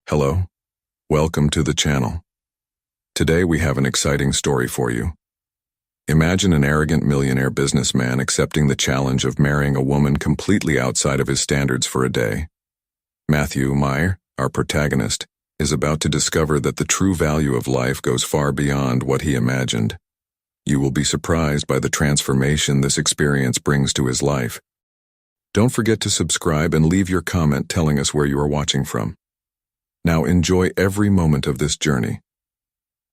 Hello, welcome to the channel. Today we have an exciting story for you. Imagine an arrogant millionaire businessman accepting the challenge of marrying a woman completely outside of his standards for a day. Matthew Meyer, our protagonist, is about to discover that the true value of life goes far beyond what he imagined. You will be surprised by the transformation this experience brings to his life. Don't forget to subscribe and leave your comment telling us where you are watching from. Now enjoy every moment of this journey.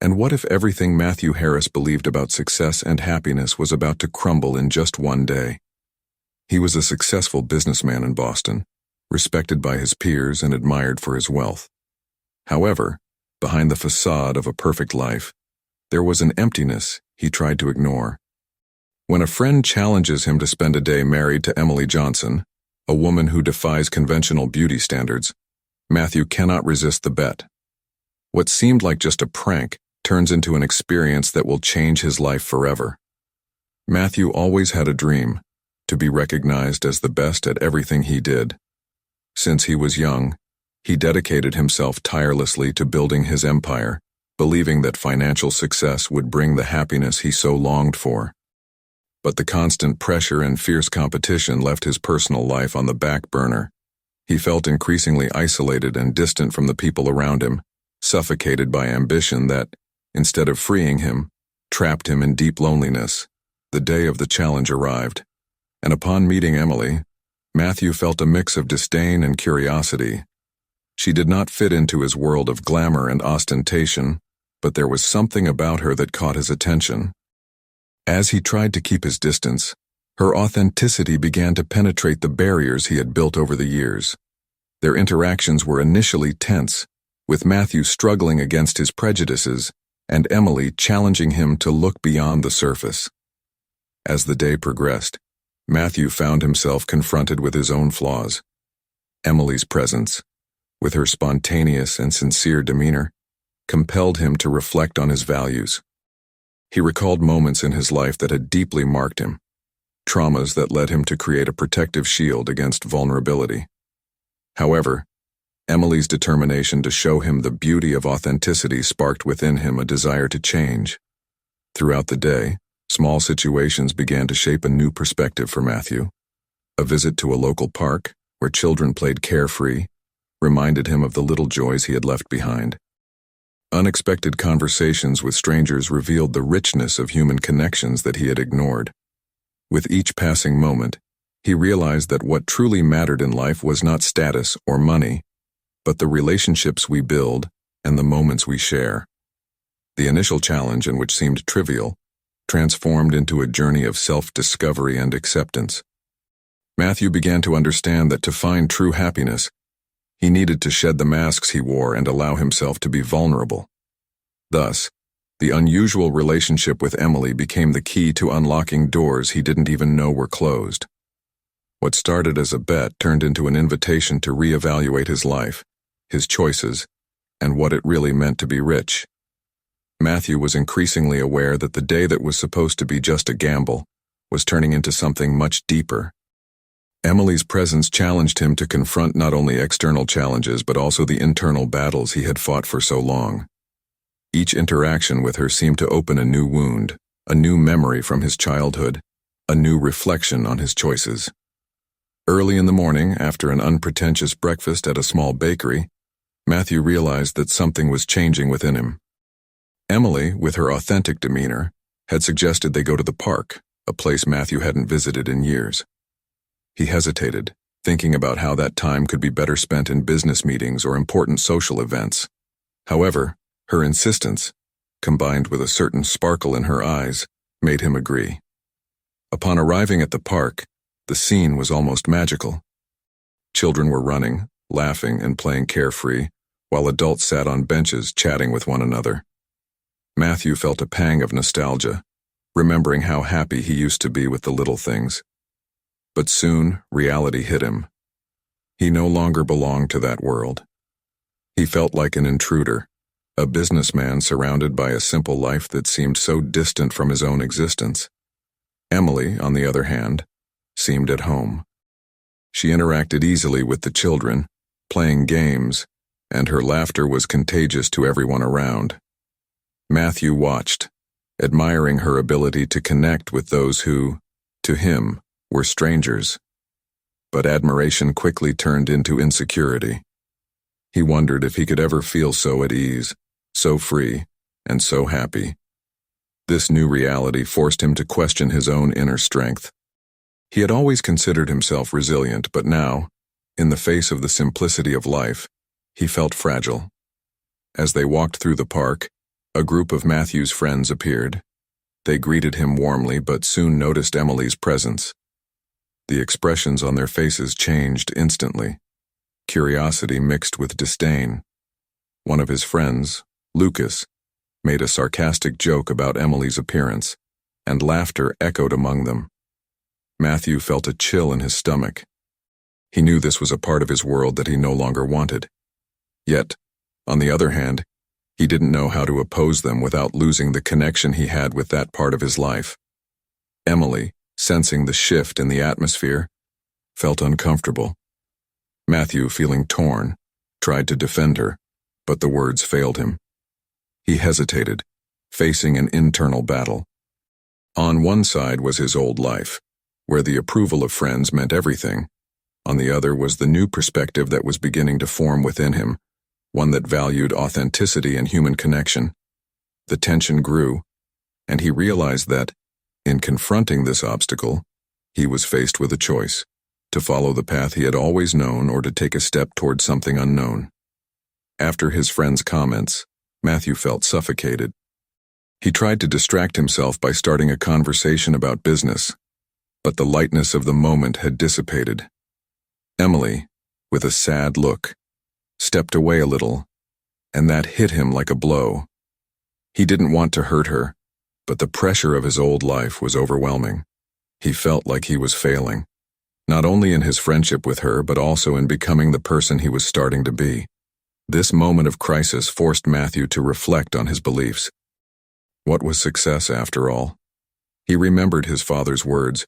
And what if everything Matthew Harris believed about success and happiness was about to crumble in just one day? He was a successful businessman in Boston, respected by his peers and admired for his wealth. However, behind the facade of a perfect life, there was an emptiness he tried to ignore. When a friend challenges him to spend a day married to Emily Johnson, a woman who defies conventional beauty standards, Matthew cannot resist the bet. What seemed like just a prank turns into an experience that will change his life forever. Matthew always had a dream, to be recognized as the best at everything he did. Since he was young, he dedicated himself tirelessly to building his empire, believing that financial success would bring the happiness he so longed for. But the constant pressure and fierce competition left his personal life on the back burner. He felt increasingly isolated and distant from the people around him, suffocated by ambition that, instead of freeing him, trapped him in deep loneliness. The day of the challenge arrived, and upon meeting Emily, Matthew felt a mix of disdain and curiosity. She did not fit into his world of glamour and ostentation, but there was something about her that caught his attention. As he tried to keep his distance, her authenticity began to penetrate the barriers he had built over the years. Their interactions were initially tense, with Matthew struggling against his prejudices and Emily challenging him to look beyond the surface. As the day progressed, Matthew found himself confronted with his own flaws. Emily's presence, with her spontaneous and sincere demeanor, compelled him to reflect on his values. He recalled moments in his life that had deeply marked him, traumas that led him to create a protective shield against vulnerability. However, Emily's determination to show him the beauty of authenticity sparked within him a desire to change. Throughout the day, small situations began to shape a new perspective for Matthew. A visit to a local park, where children played carefree, reminded him of the little joys he had left behind. Unexpected conversations with strangers revealed the richness of human connections that he had ignored. With each passing moment, he realized that what truly mattered in life was not status or money, but the relationships we build and the moments we share. The initial challenge, in which seemed trivial, transformed into a journey of self-discovery and acceptance. Matthew began to understand that to find true happiness, he needed to shed the masks he wore and allow himself to be vulnerable. Thus, the unusual relationship with Emily became the key to unlocking doors he didn't even know were closed. What started as a bet turned into an invitation to reevaluate his life, his choices, and what it really meant to be rich. Matthew was increasingly aware that the day that was supposed to be just a gamble was turning into something much deeper. Emily's presence challenged him to confront not only external challenges but also the internal battles he had fought for so long. Each interaction with her seemed to open a new wound, a new memory from his childhood, a new reflection on his choices. Early in the morning, after an unpretentious breakfast at a small bakery, Matthew realized that something was changing within him. Emily, with her authentic demeanor, had suggested they go to the park, a place Matthew hadn't visited in years. He hesitated, thinking about how that time could be better spent in business meetings or important social events. However, her insistence, combined with a certain sparkle in her eyes, made him agree. Upon arriving at the park, the scene was almost magical. Children were running, laughing, and playing carefree, while adults sat on benches chatting with one another. Matthew felt a pang of nostalgia, remembering how happy he used to be with the little things. But soon, reality hit him. He no longer belonged to that world. He felt like an intruder, a businessman surrounded by a simple life that seemed so distant from his own existence. Emily, on the other hand, seemed at home. She interacted easily with the children, playing games, and her laughter was contagious to everyone around. Matthew watched, admiring her ability to connect with those who, to him, were strangers. But admiration quickly turned into insecurity. He wondered if he could ever feel so at ease, so free, and so happy. This new reality forced him to question his own inner strength. He had always considered himself resilient, but now, in the face of the simplicity of life, he felt fragile. As they walked through the park, a group of Matthew's friends appeared. They greeted him warmly but soon noticed Emily's presence. The expressions on their faces changed instantly, curiosity mixed with disdain. One of his friends, Lucas, made a sarcastic joke about Emily's appearance, and laughter echoed among them. Matthew felt a chill in his stomach. He knew this was a part of his world that he no longer wanted. Yet, on the other hand, he didn't know how to oppose them without losing the connection he had with that part of his life. Emily, sensing the shift in the atmosphere, felt uncomfortable. Matthew, feeling torn, tried to defend her, but the words failed him. He hesitated, facing an internal battle. On one side was his old life, where the approval of friends meant everything. On the other was the new perspective that was beginning to form within him, one that valued authenticity and human connection. The tension grew, and he realized that, in confronting this obstacle, he was faced with a choice: to follow the path he had always known or to take a step toward something unknown. After his friend's comments, Matthew felt suffocated. He tried to distract himself by starting a conversation about business, but the lightness of the moment had dissipated. Emily, with a sad look, stepped away a little, and that hit him like a blow. He didn't want to hurt her, but the pressure of his old life was overwhelming. He felt like he was failing, not only in his friendship with her but also in becoming the person he was starting to be. This moment of crisis forced Matthew to reflect on his beliefs. What was success, after all? He remembered his father's words,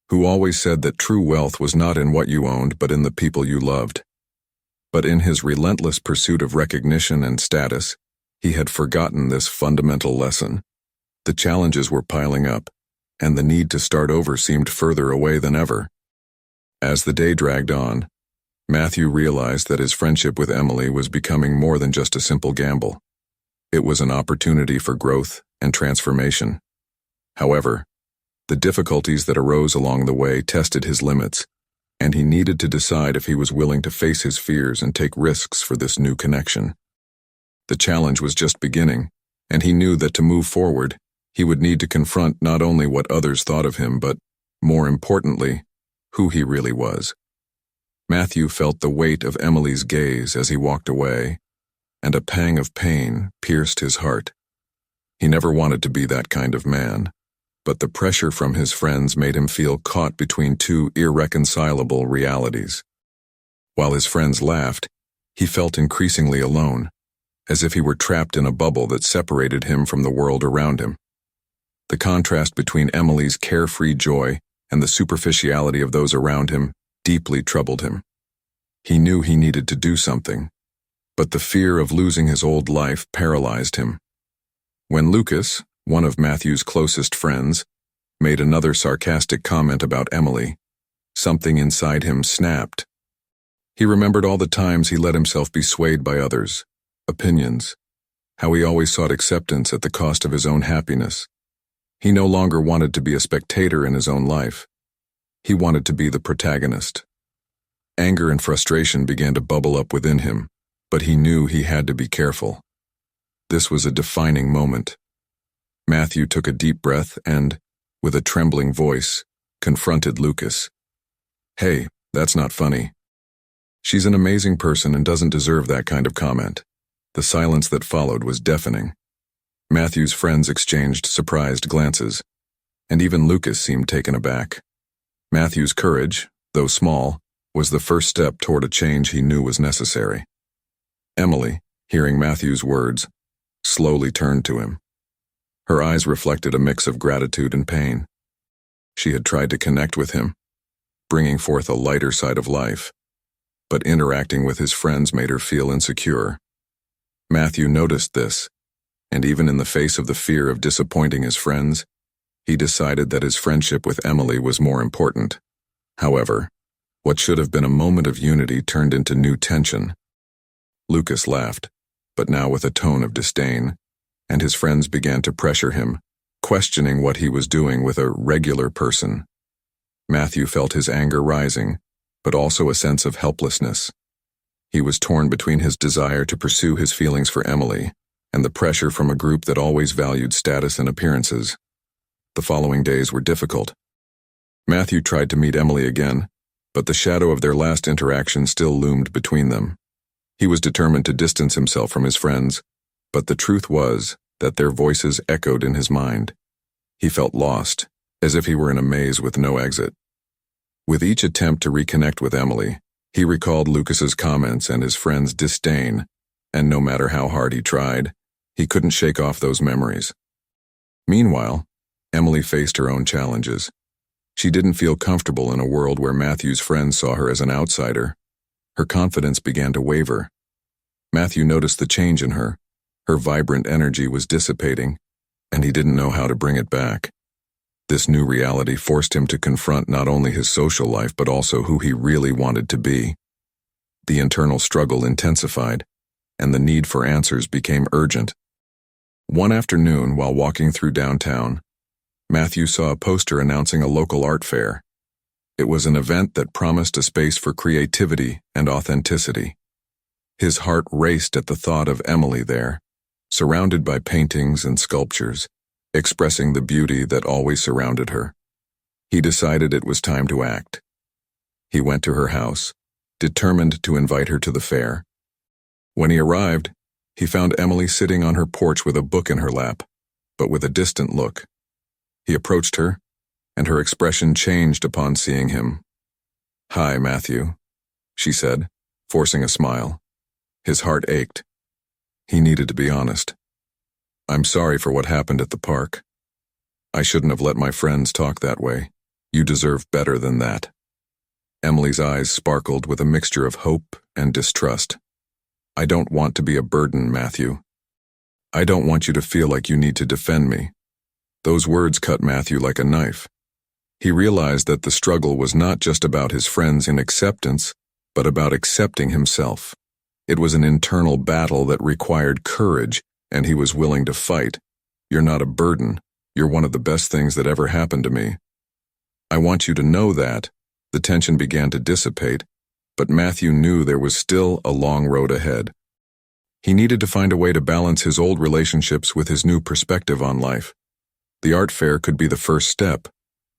who always said that true wealth was not in what you owned but in the people you loved. But in his relentless pursuit of recognition and status, he had forgotten this fundamental lesson. The challenges were piling up, and the need to start over seemed further away than ever. As the day dragged on, Matthew realized that his friendship with Emily was becoming more than just a simple gamble. It was an opportunity for growth and transformation. However, the difficulties that arose along the way tested his limits, and he needed to decide if he was willing to face his fears and take risks for this new connection. The challenge was just beginning, and he knew that to move forward, he would need to confront not only what others thought of him, but, more importantly, who he really was. Matthew felt the weight of Emily's gaze as he walked away, and a pang of pain pierced his heart. He never wanted to be that kind of man, but the pressure from his friends made him feel caught between two irreconcilable realities. While his friends laughed, he felt increasingly alone, as if he were trapped in a bubble that separated him from the world around him. The contrast between Emily's carefree joy and the superficiality of those around him deeply troubled him. He knew he needed to do something, but the fear of losing his old life paralyzed him. When Lucas, one of Matthew's closest friends, made another sarcastic comment about Emily, something inside him snapped. He remembered all the times he let himself be swayed by others' opinions, how he always sought acceptance at the cost of his own happiness. He no longer wanted to be a spectator in his own life. He wanted to be the protagonist. Anger and frustration began to bubble up within him, but he knew he had to be careful. This was a defining moment. Matthew took a deep breath and, with a trembling voice, confronted Lucas. "Hey, that's not funny. She's an amazing person and doesn't deserve that kind of comment." The silence that followed was deafening. Matthew's friends exchanged surprised glances, and even Lucas seemed taken aback. Matthew's courage, though small, was the first step toward a change he knew was necessary. Emily, hearing Matthew's words, slowly turned to him. Her eyes reflected a mix of gratitude and pain. She had tried to connect with him, bringing forth a lighter side of life, but interacting with his friends made her feel insecure. Matthew noticed this, and even in the face of the fear of disappointing his friends, he decided that his friendship with Emily was more important. However, what should have been a moment of unity turned into new tension. Lucas laughed, but now with a tone of disdain, and his friends began to pressure him, questioning what he was doing with a regular person. Matthew felt his anger rising, but also a sense of helplessness. He was torn between his desire to pursue his feelings for Emily and the pressure from a group that always valued status and appearances. The following days were difficult. Matthew tried to meet Emily again, but the shadow of their last interaction still loomed between them. He was determined to distance himself from his friends, but the truth was that their voices echoed in his mind. He felt lost, as if he were in a maze with no exit. With each attempt to reconnect with Emily, he recalled Lucas's comments and his friend's disdain, and no matter how hard he tried, he couldn't shake off those memories. Meanwhile, Emily faced her own challenges. She didn't feel comfortable in a world where Matthew's friends saw her as an outsider. Her confidence began to waver. Matthew noticed the change in her. Her vibrant energy was dissipating, and he didn't know how to bring it back. This new reality forced him to confront not only his social life but also who he really wanted to be. The internal struggle intensified, and the need for answers became urgent. One afternoon, while walking through downtown, Matthew saw a poster announcing a local art fair. It was an event that promised a space for creativity and authenticity. His heart raced at the thought of Emily there, surrounded by paintings and sculptures, expressing the beauty that always surrounded her. He decided it was time to act. He went to her house, determined to invite her to the fair. When he arrived, he found Emily sitting on her porch with a book in her lap, but with a distant look. He approached her, and her expression changed upon seeing him. "Hi, Matthew," she said, forcing a smile. His heart ached. He needed to be honest. "I'm sorry for what happened at the park. I shouldn't have let my friends talk that way. You deserve better than that." Emily's eyes sparkled with a mixture of hope and distrust. "I don't want to be a burden, Matthew. I don't want you to feel like you need to defend me." Those words cut Matthew like a knife. He realized that the struggle was not just about his friends in acceptance, but about accepting himself. It was an internal battle that required courage, and he was willing to fight. "You're not a burden. You're one of the best things that ever happened to me. I want you to know that." The tension began to dissipate, but Matthew knew there was still a long road ahead. He needed to find a way to balance his old relationships with his new perspective on life. The art fair could be the first step,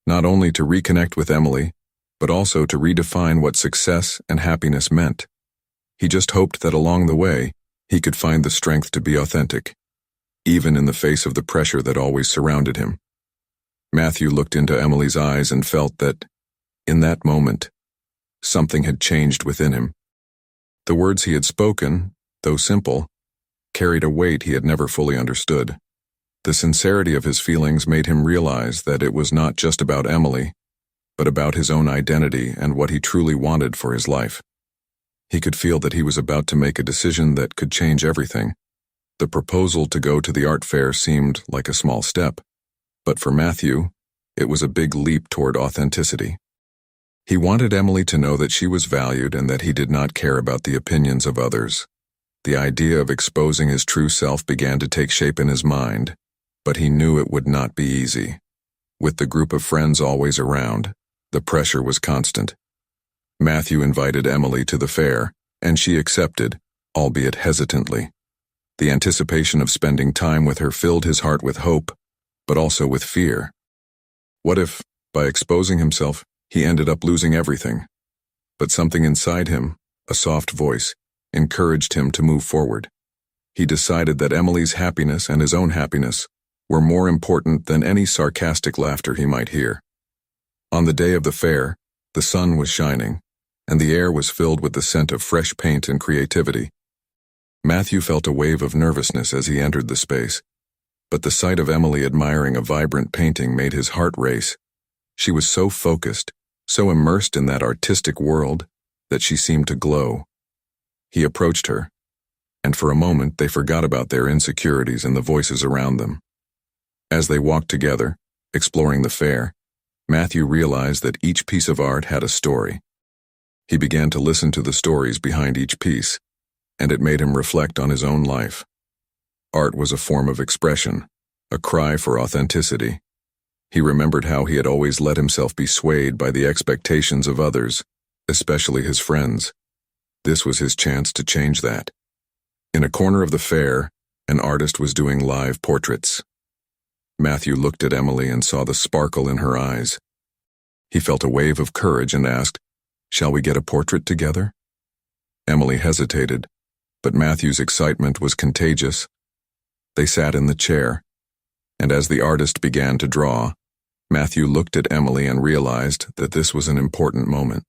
not only to reconnect with Emily, but also to redefine what success and happiness meant. He just hoped that along the way, he could find the strength to be authentic, even in the face of the pressure that always surrounded him. Matthew looked into Emily's eyes and felt that, in that moment, something had changed within him. The words he had spoken, though simple, carried a weight he had never fully understood. The sincerity of his feelings made him realize that it was not just about Emily, but about his own identity and what he truly wanted for his life. He could feel that he was about to make a decision that could change everything. The proposal to go to the art fair seemed like a small step, but for Matthew, it was a big leap toward authenticity. He wanted Emily to know that she was valued and that he did not care about the opinions of others. The idea of exposing his true self began to take shape in his mind, but he knew it would not be easy. With the group of friends always around, the pressure was constant. Matthew invited Emily to the fair, and she accepted, albeit hesitantly. The anticipation of spending time with her filled his heart with hope, but also with fear. What if, by exposing himself, he ended up losing everything? But something inside him, a soft voice, encouraged him to move forward. He decided that Emily's happiness and his own happiness were more important than any sarcastic laughter he might hear. On the day of the fair, the sun was shining, and the air was filled with the scent of fresh paint and creativity. Matthew felt a wave of nervousness as he entered the space, but the sight of Emily admiring a vibrant painting made his heart race. She was so focused, so immersed in that artistic world, that she seemed to glow. He approached her, and for a moment they forgot about their insecurities and the voices around them. As they walked together, exploring the fair, Matthew realized that each piece of art had a story. He began to listen to the stories behind each piece, and it made him reflect on his own life. Art was a form of expression, a cry for authenticity. He remembered how he had always let himself be swayed by the expectations of others, especially his friends. This was his chance to change that. In a corner of the fair, an artist was doing live portraits. Matthew looked at Emily and saw the sparkle in her eyes. He felt a wave of courage and asked, "Shall we get a portrait together?" Emily hesitated, but Matthew's excitement was contagious. They sat in the chair, and as the artist began to draw, Matthew looked at Emily and realized that this was an important moment.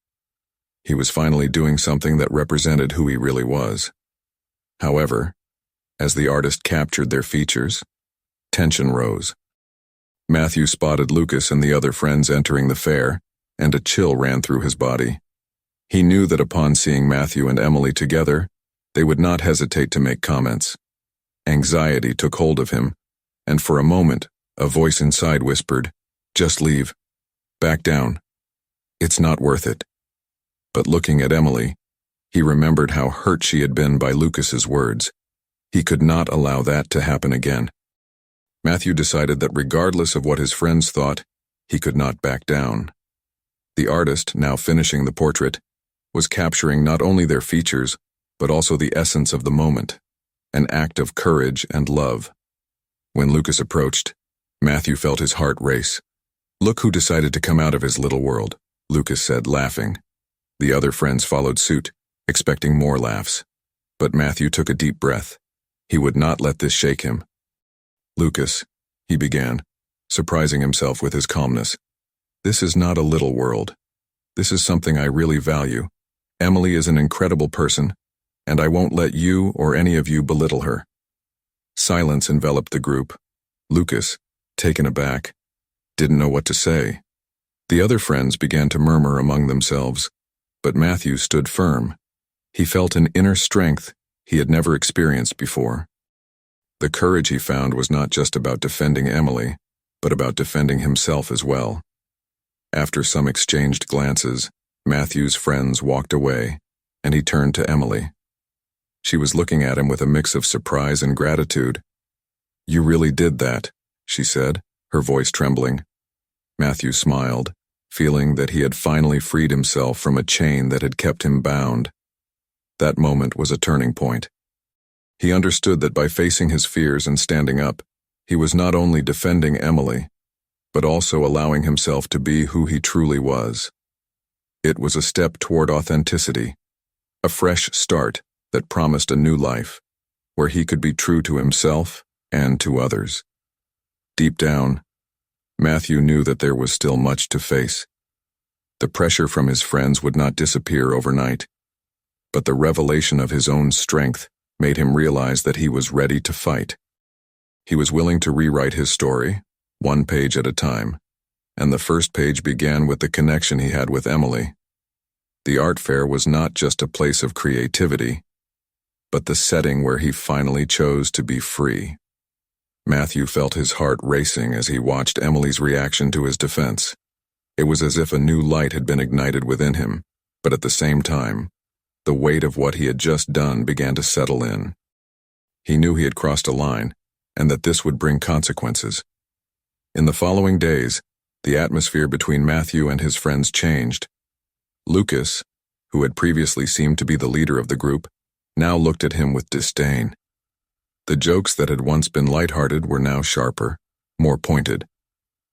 He was finally doing something that represented who he really was. However, as the artist captured their features, tension rose. Matthew spotted Lucas and the other friends entering the fair, and a chill ran through his body. He knew that upon seeing Matthew and Emily together, they would not hesitate to make comments. Anxiety took hold of him, and for a moment, a voice inside whispered, "Just leave. Back down. It's not worth it." But looking at Emily, he remembered how hurt she had been by Lucas's words. He could not allow that to happen again. Matthew decided that regardless of what his friends thought, he could not back down. The artist, now finishing the portrait, was capturing not only their features, but also the essence of the moment, an act of courage and love. When Lucas approached, Matthew felt his heart race. "Look who decided to come out of his little world," Lucas said, laughing. The other friends followed suit, expecting more laughs. But Matthew took a deep breath. He would not let this shake him. "Lucas," he began, surprising himself with his calmness. "This is not a little world. This is something I really value. Emily is an incredible person, and I won't let you or any of you belittle her." Silence enveloped the group. Lucas, taken aback, didn't know what to say. The other friends began to murmur among themselves, but Matthew stood firm. He felt an inner strength he had never experienced before. The courage he found was not just about defending Emily, but about defending himself as well. After some exchanged glances, Matthew's friends walked away, and he turned to Emily. She was looking at him with a mix of surprise and gratitude. "You really did that," she said, her voice trembling. Matthew smiled, feeling that he had finally freed himself from a chain that had kept him bound. That moment was a turning point. He understood that by facing his fears and standing up, he was not only defending Emily, but also allowing himself to be who he truly was. It was a step toward authenticity, a fresh start that promised a new life, where he could be true to himself and to others. Deep down, Matthew knew that there was still much to face. The pressure from his friends would not disappear overnight, but the revelation of his own strength made him realize that he was ready to fight. He was willing to rewrite his story, one page at a time, and the first page began with the connection he had with Emily. The art fair was not just a place of creativity, but the setting where he finally chose to be free. Matthew felt his heart racing as he watched Emily's reaction to his defense. It was as if a new light had been ignited within him, but at the same time, the weight of what he had just done began to settle in. He knew he had crossed a line, and that this would bring consequences. In the following days, the atmosphere between Matthew and his friends changed. Lucas, who had previously seemed to be the leader of the group, now looked at him with disdain. The jokes that had once been lighthearted were now sharper, more pointed.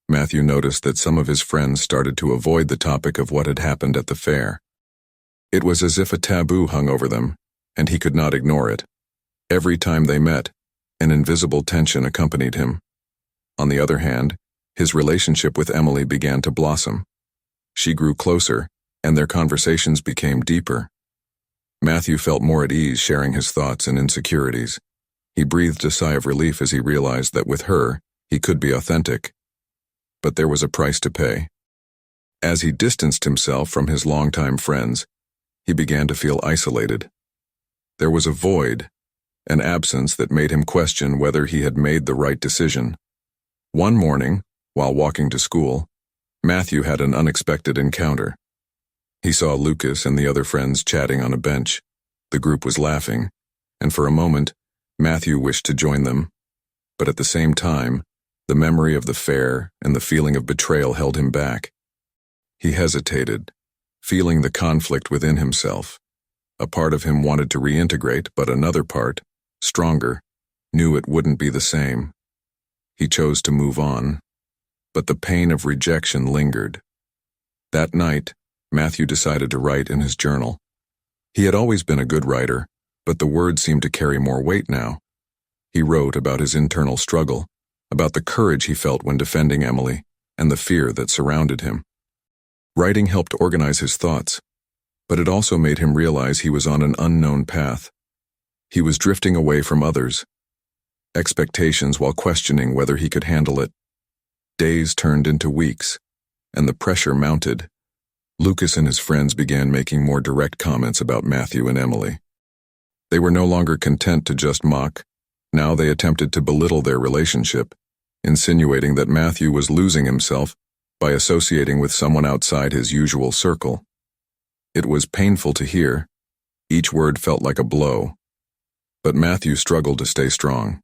Matthew noticed that some of his friends started to avoid the topic of what had happened at the fair. It was as if a taboo hung over them, and he could not ignore it. Every time they met, an invisible tension accompanied him. On the other hand, his relationship with Emily began to blossom. She grew closer, and their conversations became deeper. Matthew felt more at ease sharing his thoughts and insecurities. He breathed a sigh of relief as he realized that with her, he could be authentic. But there was a price to pay. As he distanced himself from his longtime friends, he began to feel isolated. There was a void, an absence that made him question whether he had made the right decision. One morning, while walking to school, Matthew had an unexpected encounter. He saw Lucas and the other friends chatting on a bench. The group was laughing, and for a moment, Matthew wished to join them. But at the same time, the memory of the fair and the feeling of betrayal held him back. He hesitated, feeling the conflict within himself. A part of him wanted to reintegrate, but another part, stronger, knew it wouldn't be the same. He chose to move on, but the pain of rejection lingered. That night, Matthew decided to write in his journal. He had always been a good writer, but the words seemed to carry more weight now. He wrote about his internal struggle, about the courage he felt when defending Emily, and the fear that surrounded him. Writing helped organize his thoughts, but it also made him realize he was on an unknown path. He was drifting away from others' expectations while questioning whether he could handle it. Days turned into weeks, and the pressure mounted. Lucas and his friends began making more direct comments about Matthew and Emily. They were no longer content to just mock. Now they attempted to belittle their relationship, insinuating that Matthew was losing himself by associating with someone outside his usual circle. It was painful to hear. Each word felt like a blow. But Matthew struggled to stay strong.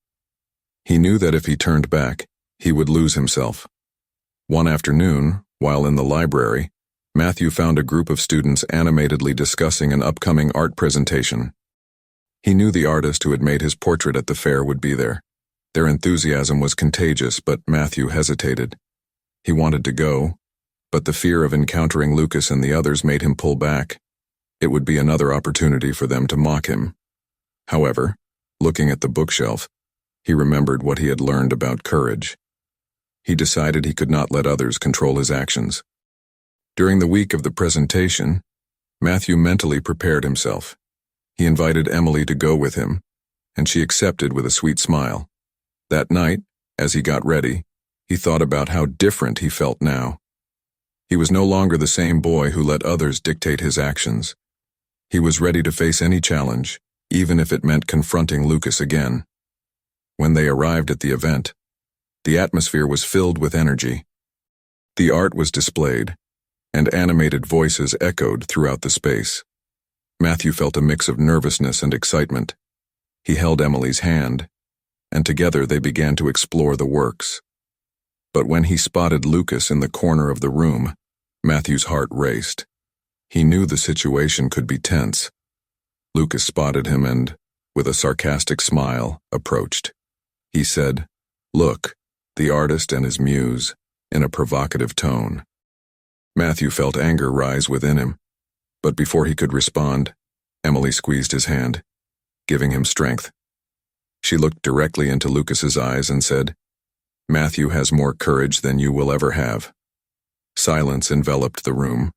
He knew that if he turned back, he would lose himself. One afternoon, while in the library, Matthew found a group of students animatedly discussing an upcoming art presentation. He knew the artist who had made his portrait at the fair would be there. Their enthusiasm was contagious, but Matthew hesitated. He wanted to go, but the fear of encountering Lucas and the others made him pull back. It would be another opportunity for them to mock him. However, looking at the bookshelf, he remembered what he had learned about courage. He decided he could not let others control his actions. During the week of the presentation, Matthew mentally prepared himself. He invited Emily to go with him, and she accepted with a sweet smile. That night, as he got ready, he thought about how different he felt now. He was no longer the same boy who let others dictate his actions. He was ready to face any challenge, even if it meant confronting Lucas again. When they arrived at the event, the atmosphere was filled with energy. The art was displayed, and animated voices echoed throughout the space. Matthew felt a mix of nervousness and excitement. He held Emily's hand, and together they began to explore the works. But when he spotted Lucas in the corner of the room, Matthew's heart raced. He knew the situation could be tense. Lucas spotted him and, with a sarcastic smile, approached. He said, "Look, the artist and his muse," in a provocative tone. Matthew felt anger rise within him, but before he could respond, Emily squeezed his hand, giving him strength. She looked directly into Lucas's eyes and said, "Matthew has more courage than you will ever have." Silence enveloped the room.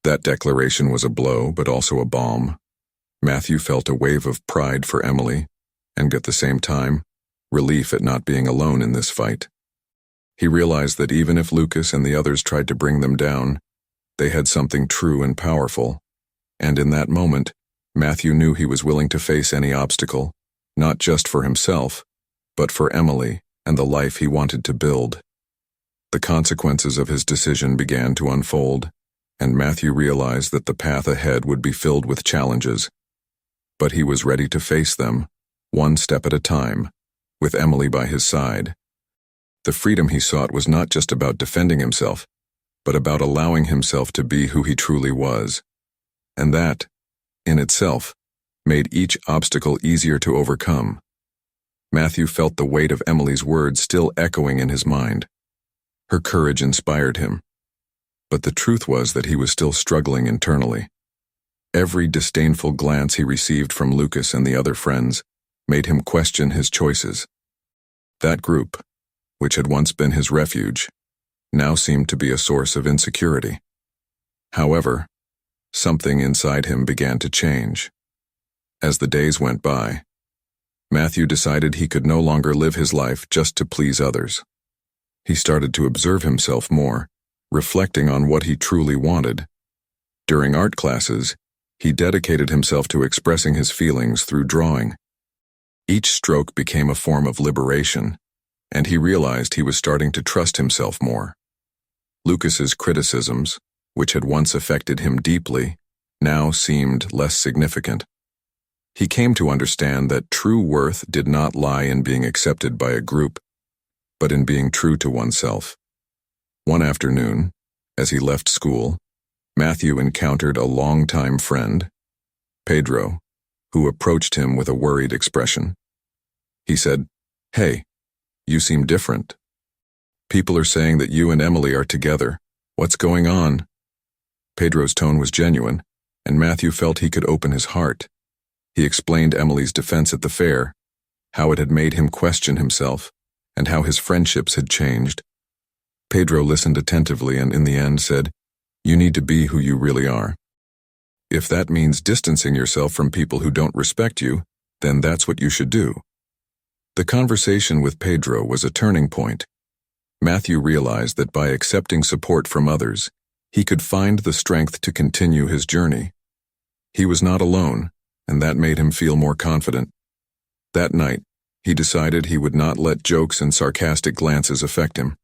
That declaration was a blow, but also a balm. Matthew felt a wave of pride for Emily, and at the same time, relief at not being alone in this fight. He realized that even if Lucas and the others tried to bring them down, they had something true and powerful, and in that moment, Matthew knew he was willing to face any obstacle, not just for himself, but for Emily and the life he wanted to build. The consequences of his decision began to unfold, and Matthew realized that the path ahead would be filled with challenges. But he was ready to face them, one step at a time, with Emily by his side. The freedom he sought was not just about defending himself, but about allowing himself to be who he truly was. And that, in itself, made each obstacle easier to overcome. Matthew felt the weight of Emily's words still echoing in his mind. Her courage inspired him. But the truth was that he was still struggling internally. Every disdainful glance he received from Lucas and the other friends made him question his choices. That group, which had once been his refuge, now seemed to be a source of insecurity. However, something inside him began to change. As the days went by, Matthew decided he could no longer live his life just to please others. He started to observe himself more, reflecting on what he truly wanted. During art classes, He dedicated himself to expressing his feelings through drawing. Each stroke became a form of liberation, and he realized he was starting to trust himself more. Lucas's criticisms, which had once affected him deeply, now seemed less significant. He came to understand that true worth did not lie in being accepted by a group, but in being true to oneself. One afternoon, as he left school, Matthew encountered a longtime friend, Pedro, who approached him with a worried expression. He said, "Hey, you seem different. People are saying that you and Emily are together. What's going on?" Pedro's tone was genuine, and Matthew felt he could open his heart. He explained Emily's defense at the fair, how it had made him question himself, and how his friendships had changed. Pedro listened attentively and in the end said, "You need to be who you really are. If that means distancing yourself from people who don't respect you, then that's what you should do." The conversation with Pedro was a turning point. Matthew realized that by accepting support from others, he could find the strength to continue his journey. He was not alone, and that made him feel more confident. That night, he decided he would not let jokes and sarcastic glances affect him.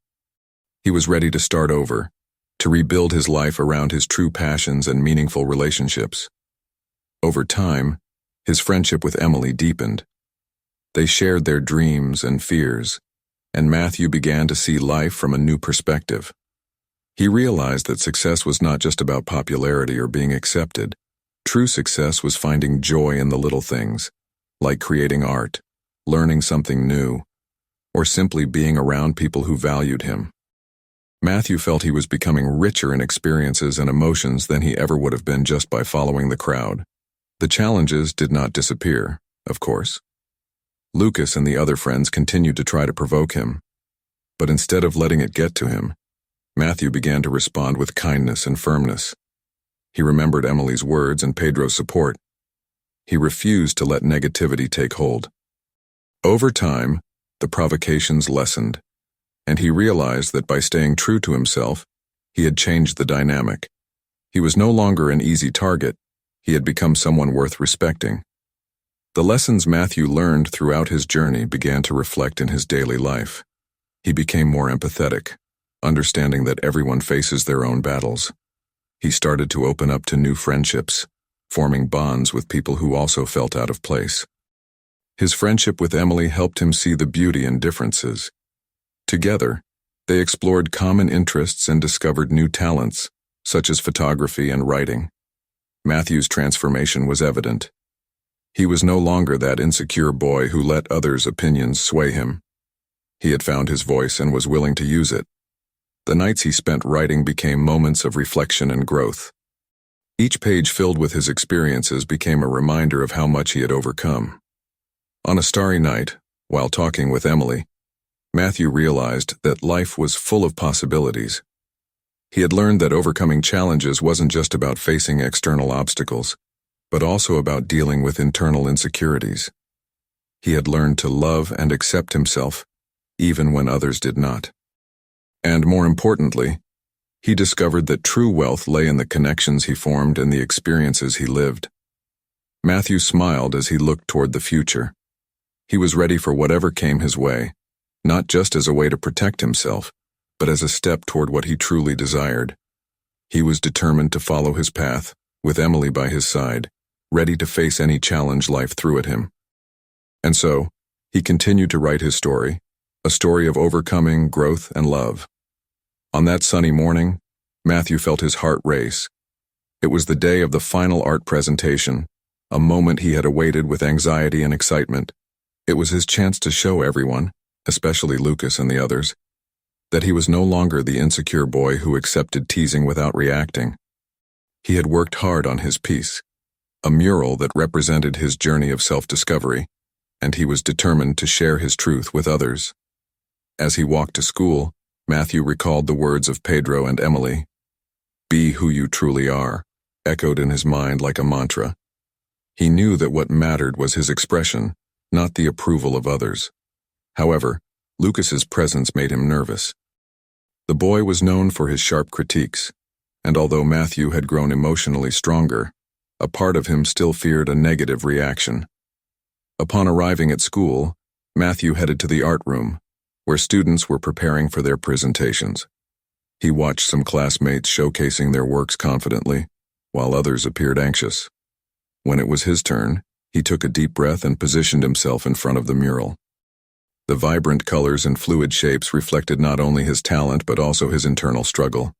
He was ready to start over, to rebuild his life around his true passions and meaningful relationships. Over time, his friendship with Emily deepened. They shared their dreams and fears, and Matthew began to see life from a new perspective. He realized that success was not just about popularity or being accepted. True success was finding joy in the little things, like creating art, learning something new, or simply being around people who valued him. Matthew felt he was becoming richer in experiences and emotions than he ever would have been just by following the crowd. The challenges did not disappear, of course. Lucas and the other friends continued to try to provoke him, but instead of letting it get to him, Matthew began to respond with kindness and firmness. He remembered Emily's words and Pedro's support. He refused to let negativity take hold. Over time, the provocations lessened, and he realized that by staying true to himself, he had changed the dynamic. He was no longer an easy target. He had become someone worth respecting. The lessons Matthew learned throughout his journey began to reflect in his daily life. He became more empathetic, understanding that everyone faces their own battles. He started to open up to new friendships, forming bonds with people who also felt out of place. His friendship with Emily helped him see the beauty in differences. Together, they explored common interests and discovered new talents, such as photography and writing. Matthew's transformation was evident. He was no longer that insecure boy who let others' opinions sway him. He had found his voice and was willing to use it. The nights he spent writing became moments of reflection and growth. Each page filled with his experiences became a reminder of how much he had overcome. On a starry night, while talking with Emily, Matthew realized that life was full of possibilities. He had learned that overcoming challenges wasn't just about facing external obstacles, but also about dealing with internal insecurities. He had learned to love and accept himself, even when others did not. And more importantly, he discovered that true wealth lay in the connections he formed and the experiences he lived. Matthew smiled as he looked toward the future. He was ready for whatever came his way, not just as a way to protect himself, but as a step toward what he truly desired. He was determined to follow his path, with Emily by his side, ready to face any challenge life threw at him. And so, he continued to write his story, a story of overcoming, growth, and love. On that sunny morning, Matthew felt his heart race. It was the day of the final art presentation, a moment he had awaited with anxiety and excitement. It was his chance to show everyone, especially Lucas and the others, that he was no longer the insecure boy who accepted teasing without reacting. He had worked hard on his piece, a mural that represented his journey of self-discovery, and he was determined to share his truth with others. As he walked to school, Matthew recalled the words of Pedro and Emily. "Be who you truly are," echoed in his mind like a mantra. He knew that what mattered was his expression, not the approval of others. However, Lucas's presence made him nervous. The boy was known for his sharp critiques, and although Matthew had grown emotionally stronger, a part of him still feared a negative reaction. Upon arriving at school, Matthew headed to the art room, where students were preparing for their presentations. He watched some classmates showcasing their works confidently, while others appeared anxious. When it was his turn, he took a deep breath and positioned himself in front of the mural. The vibrant colors and fluid shapes reflected not only his talent but also his internal struggle.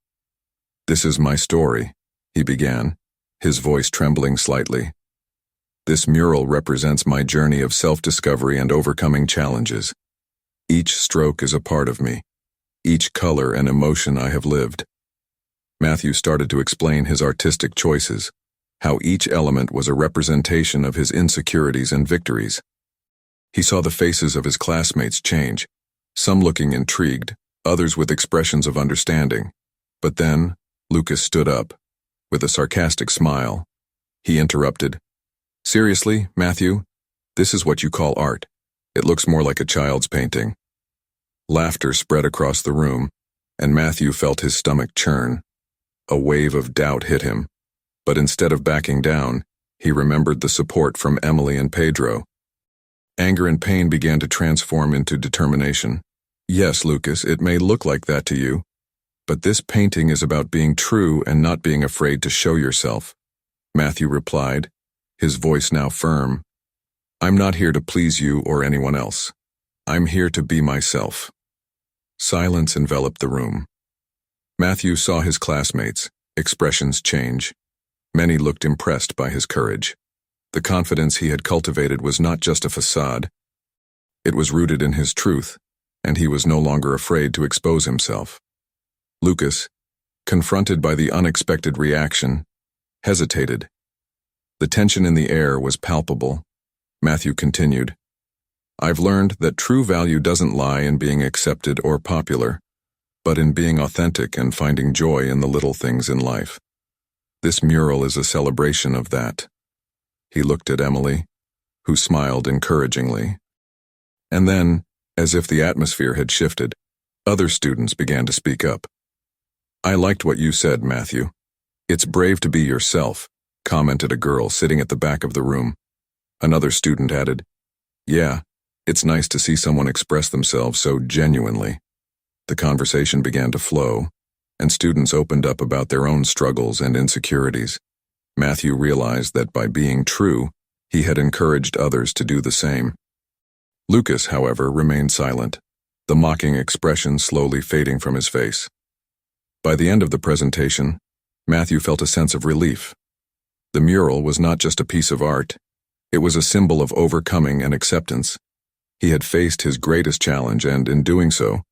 "This is my story," he began, his voice trembling slightly. "This mural represents my journey of self-discovery and overcoming challenges. Each stroke is a part of me, each color and emotion I have lived." Matthew started to explain his artistic choices, how each element was a representation of his insecurities and victories. He saw the faces of his classmates change, some looking intrigued, others with expressions of understanding. But then, Lucas stood up, with a sarcastic smile. He interrupted. "Seriously, Matthew? This is what you call art? It looks more like a child's painting." Laughter spread across the room, and Matthew felt his stomach churn. A wave of doubt hit him, but instead of backing down, he remembered the support from Emily and Pedro. Anger and pain began to transform into determination. "Yes, Lucas, it may look like that to you, but this painting is about being true and not being afraid to show yourself," Matthew replied, his voice now firm. "I'm not here to please you or anyone else. I'm here to be myself." Silence enveloped the room. Matthew saw his classmates, expressions change. Many looked impressed by his courage. The confidence he had cultivated was not just a facade. It was rooted in his truth, and he was no longer afraid to expose himself. Lucas, confronted by the unexpected reaction, hesitated. The tension in the air was palpable. Matthew continued, "I've learned that true value doesn't lie in being accepted or popular, but in being authentic and finding joy in the little things in life. This mural is a celebration of that." He looked at Emily, who smiled encouragingly. And then, as if the atmosphere had shifted, other students began to speak up. "I liked what you said, Matthew. It's brave to be yourself," commented a girl sitting at the back of the room. Another student added, "Yeah, it's nice to see someone express themselves so genuinely." The conversation began to flow, and students opened up about their own struggles and insecurities. Matthew realized that by being true, he had encouraged others to do the same. Lucas, however, remained silent, the mocking expression slowly fading from his face. By the end of the presentation, Matthew felt a sense of relief. The mural was not just a piece of art, it was a symbol of overcoming and acceptance. He had faced his greatest challenge and, in doing so,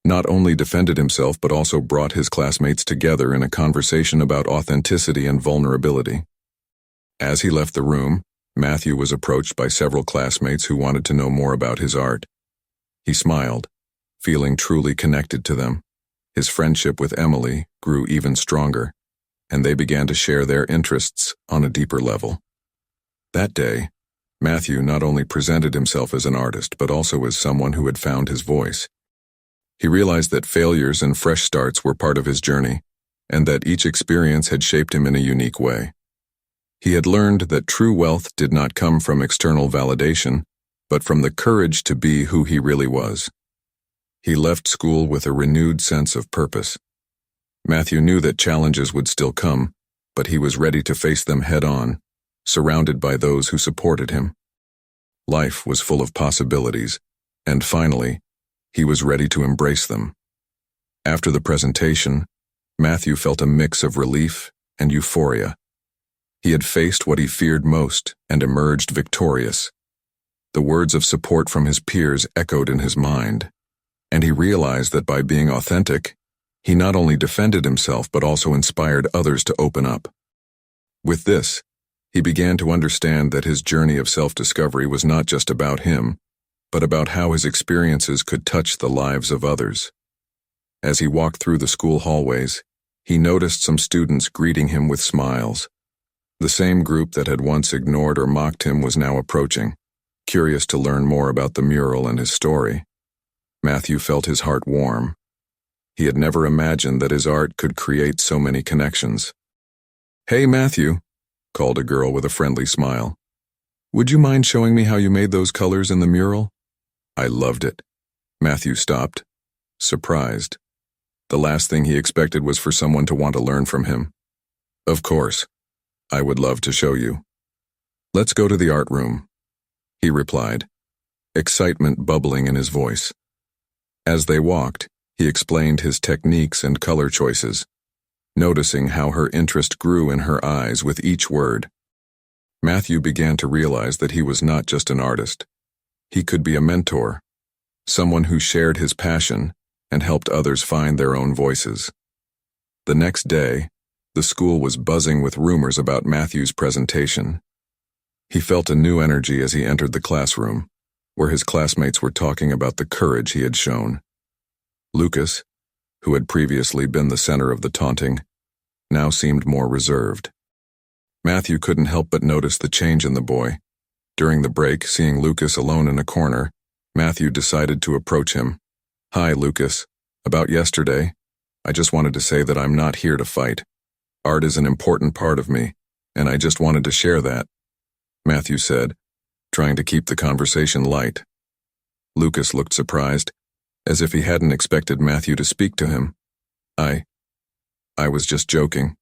not only defended himself but also brought his classmates together in a conversation about authenticity and vulnerability. As he left the room, Matthew was approached by several classmates who wanted to know more about his art. He smiled, feeling truly connected to them. His friendship with Emily grew even stronger, and they began to share their interests on a deeper level. That day, Matthew not only presented himself as an artist but also as someone who had found his voice. He realized that failures and fresh starts were part of his journey, and that each experience had shaped him in a unique way. He had learned that true wealth did not come from external validation, but from the courage to be who he really was. He left school with a renewed sense of purpose. Matthew knew that challenges would still come, but he was ready to face them head-on, surrounded by those who supported him. Life was full of possibilities, and finally, he was ready to embrace them. After the presentation, Matthew felt a mix of relief and euphoria. He had faced what he feared most and emerged victorious. The words of support from his peers echoed in his mind, and he realized that by being authentic, he not only defended himself but also inspired others to open up. With this, he began to understand that his journey of self-discovery was not just about him, but about how his experiences could touch the lives of others. As he walked through the school hallways, he noticed some students greeting him with smiles. The same group that had once ignored or mocked him was now approaching, curious to learn more about the mural and his story. Matthew felt his heart warm. He had never imagined that his art could create so many connections. "Hey, Matthew," called a girl with a friendly smile. "Would you mind showing me how you made those colors in the mural?" "I loved it." Matthew stopped, surprised. The last thing he expected was for someone to want to learn from him. "Of course. I would love to show you." "Let's go to the art room," he replied, excitement bubbling in his voice. As they walked, he explained his techniques and color choices, noticing how her interest grew in her eyes with each word. Matthew began to realize that he was not just an artist. He could be a mentor, someone who shared his passion and helped others find their own voices. The next day, the school was buzzing with rumors about Matthew's presentation. He felt a new energy as he entered the classroom, where his classmates were talking about the courage he had shown. Lucas, who had previously been the center of the taunting, now seemed more reserved. Matthew couldn't help but notice the change in the boy. During the break, seeing Lucas alone in a corner, Matthew decided to approach him. "Hi, Lucas. About yesterday, I just wanted to say that I'm not here to fight. Art is an important part of me, and I just wanted to share that," Matthew said, trying to keep the conversation light. Lucas looked surprised, as if he hadn't expected Matthew to speak to him. I was just joking."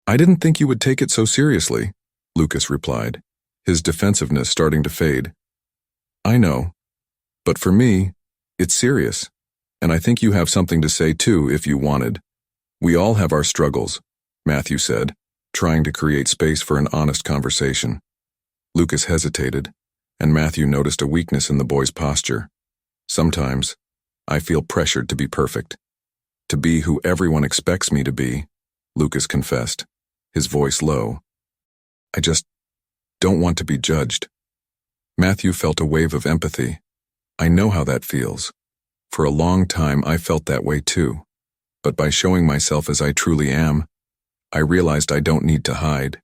"I didn't think you would take it so seriously," Lucas replied, his defensiveness starting to fade. "I know, but for me, it's serious, and I think you have something to say too if you wanted. We all have our struggles," Matthew said, trying to create space for an honest conversation. Lucas hesitated, and Matthew noticed a weakness in the boy's posture. "Sometimes, I feel pressured to be perfect, to be who everyone expects me to be," Lucas confessed, his voice low. "I just don't want to be judged." Matthew felt a wave of empathy. "I know how that feels. For a long time I felt that way too. But by showing myself as I truly am, I realized I don't need to hide.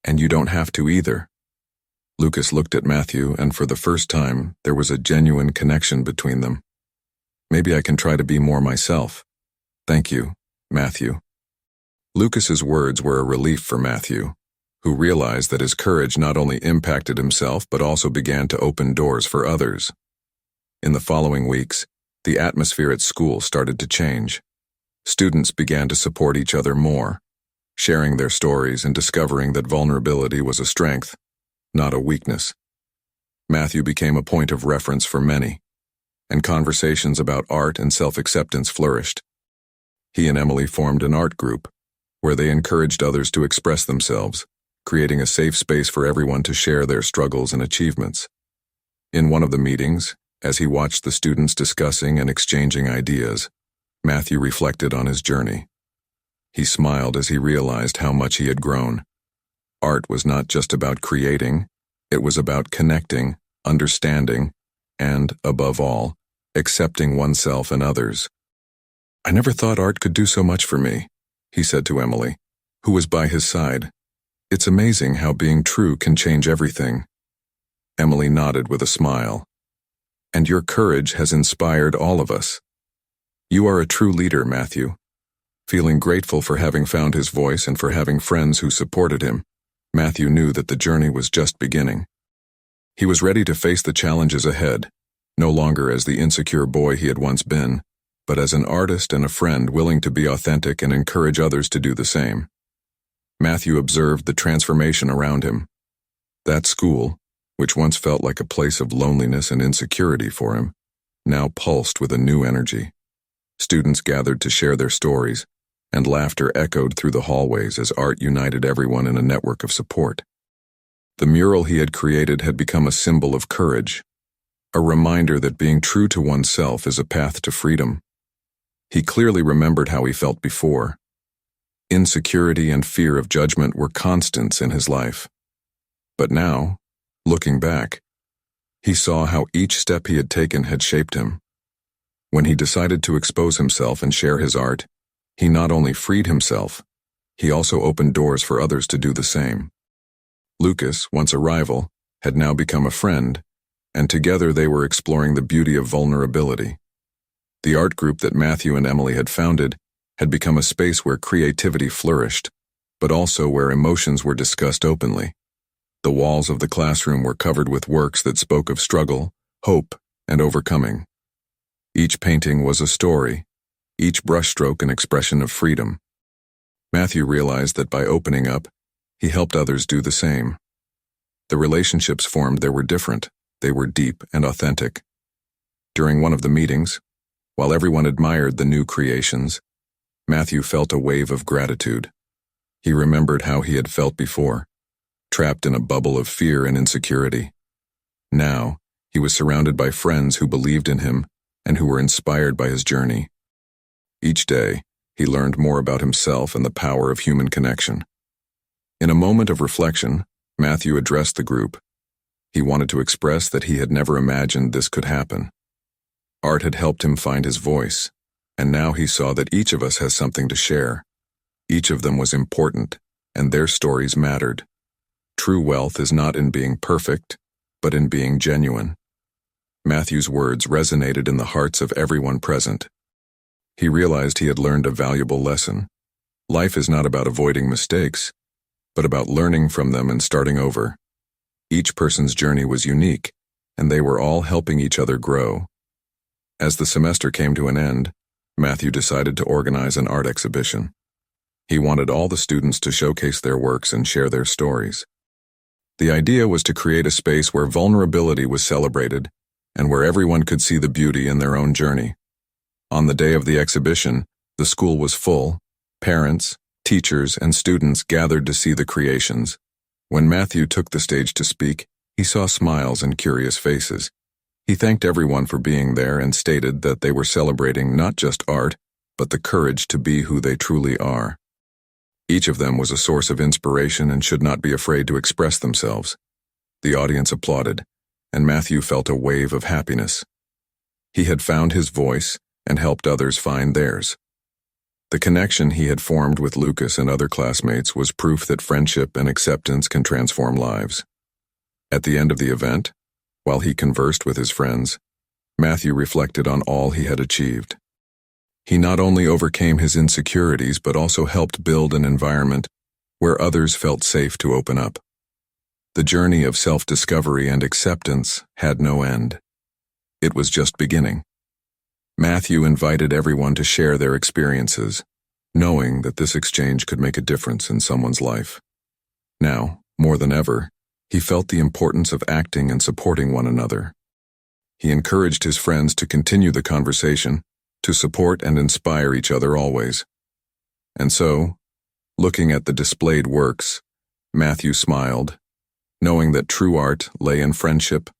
And you don't have to either." Lucas looked at Matthew, and for the first time, there was a genuine connection between them. "Maybe I can try to be more myself. Thank you, Matthew." Lucas's words were a relief for Matthew, who realized that his courage not only impacted himself but also began to open doors for others. In the following weeks, the atmosphere at school started to change. Students began to support each other more, sharing their stories and discovering that vulnerability was a strength, not a weakness. Matthew became a point of reference for many, and conversations about art and self-acceptance flourished. He and Emily formed an art group, where they encouraged others to express themselves, creating a safe space for everyone to share their struggles and achievements. In one of the meetings, as he watched the students discussing and exchanging ideas, Matthew reflected on his journey. He smiled as he realized how much he had grown. Art was not just about creating, it was about connecting, understanding, and, above all, accepting oneself and others. "I never thought art could do so much for me," he said to Emily, who was by his side. "It's amazing how being true can change everything." Emily nodded with a smile. "And your courage has inspired all of us. You are a true leader, Matthew." Feeling grateful for having found his voice and for having friends who supported him, Matthew knew that the journey was just beginning. He was ready to face the challenges ahead, no longer as the insecure boy he had once been, but as an artist and a friend willing to be authentic and encourage others to do the same. Matthew observed the transformation around him. That school, which once felt like a place of loneliness and insecurity for him, now pulsed with a new energy. Students gathered to share their stories, and laughter echoed through the hallways as art united everyone in a network of support. The mural he had created had become a symbol of courage, a reminder that being true to oneself is a path to freedom. He clearly remembered how he felt before. Insecurity and fear of judgment were constants in his life. But now, looking back, he saw how each step he had taken had shaped him. When he decided to expose himself and share his art, he not only freed himself, he also opened doors for others to do the same. Lucas, once a rival, had now become a friend, and together they were exploring the beauty of vulnerability. The art group that Matthew and Emily had founded had become a space where creativity flourished, but also where emotions were discussed openly. The walls of the classroom were covered with works that spoke of struggle, hope, and overcoming. Each painting was a story, each brushstroke an expression of freedom. Matthew realized that by opening up, he helped others do the same. The relationships formed there were different, they were deep and authentic. During one of the meetings, while everyone admired the new creations, Matthew felt a wave of gratitude. He remembered how he had felt before, trapped in a bubble of fear and insecurity. Now, he was surrounded by friends who believed in him and who were inspired by his journey. Each day, he learned more about himself and the power of human connection. In a moment of reflection, Matthew addressed the group. He wanted to express that he had never imagined this could happen. Art had helped him find his voice, and now he saw that each of us has something to share. Each of them was important, and their stories mattered. True wealth is not in being perfect, but in being genuine. Matthew's words resonated in the hearts of everyone present. He realized he had learned a valuable lesson. Life is not about avoiding mistakes, but about learning from them and starting over. Each person's journey was unique, and they were all helping each other grow. As the semester came to an end, Matthew decided to organize an art exhibition. He wanted all the students to showcase their works and share their stories. The idea was to create a space where vulnerability was celebrated and where everyone could see the beauty in their own journey. On the day of the exhibition, the school was full. Parents, teachers, and students gathered to see the creations. When Matthew took the stage to speak, he saw smiles and curious faces. He thanked everyone for being there and stated that they were celebrating not just art, but the courage to be who they truly are. Each of them was a source of inspiration and should not be afraid to express themselves. The audience applauded, and Matthew felt a wave of happiness. He had found his voice and helped others find theirs. The connection he had formed with Lucas and other classmates was proof that friendship and acceptance can transform lives. At the end of the event, while he conversed with his friends, Matthew reflected on all he had achieved. He not only overcame his insecurities but also helped build an environment where others felt safe to open up. The journey of self-discovery and acceptance had no end. It was just beginning. Matthew invited everyone to share their experiences, knowing that this exchange could make a difference in someone's life. Now, more than ever, he felt the importance of acting and supporting one another. He encouraged his friends to continue the conversation, to support and inspire each other always. And so, looking at the displayed works, Matthew smiled, knowing that true art lay in friendship,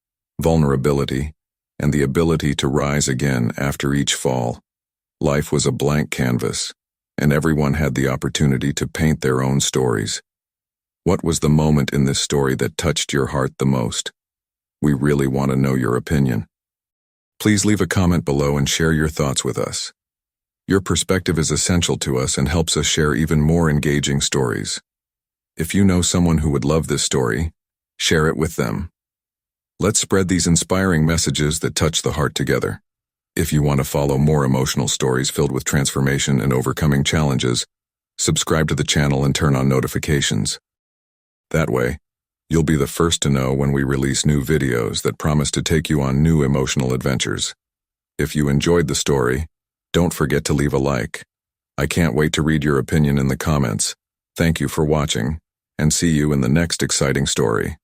vulnerability, and the ability to rise again after each fall. Life was a blank canvas, and everyone had the opportunity to paint their own stories. What was the moment in this story that touched your heart the most? We really want to know your opinion. Please leave a comment below and share your thoughts with us. Your perspective is essential to us and helps us share even more engaging stories. If you know someone who would love this story, share it with them. Let's spread these inspiring messages that touch the heart together. If you want to follow more emotional stories filled with transformation and overcoming challenges, subscribe to the channel and turn on notifications. That way, you'll be the first to know when we release new videos that promise to take you on new emotional adventures. If you enjoyed the story, don't forget to leave a like. I can't wait to read your opinion in the comments. Thank you for watching, and see you in the next exciting story.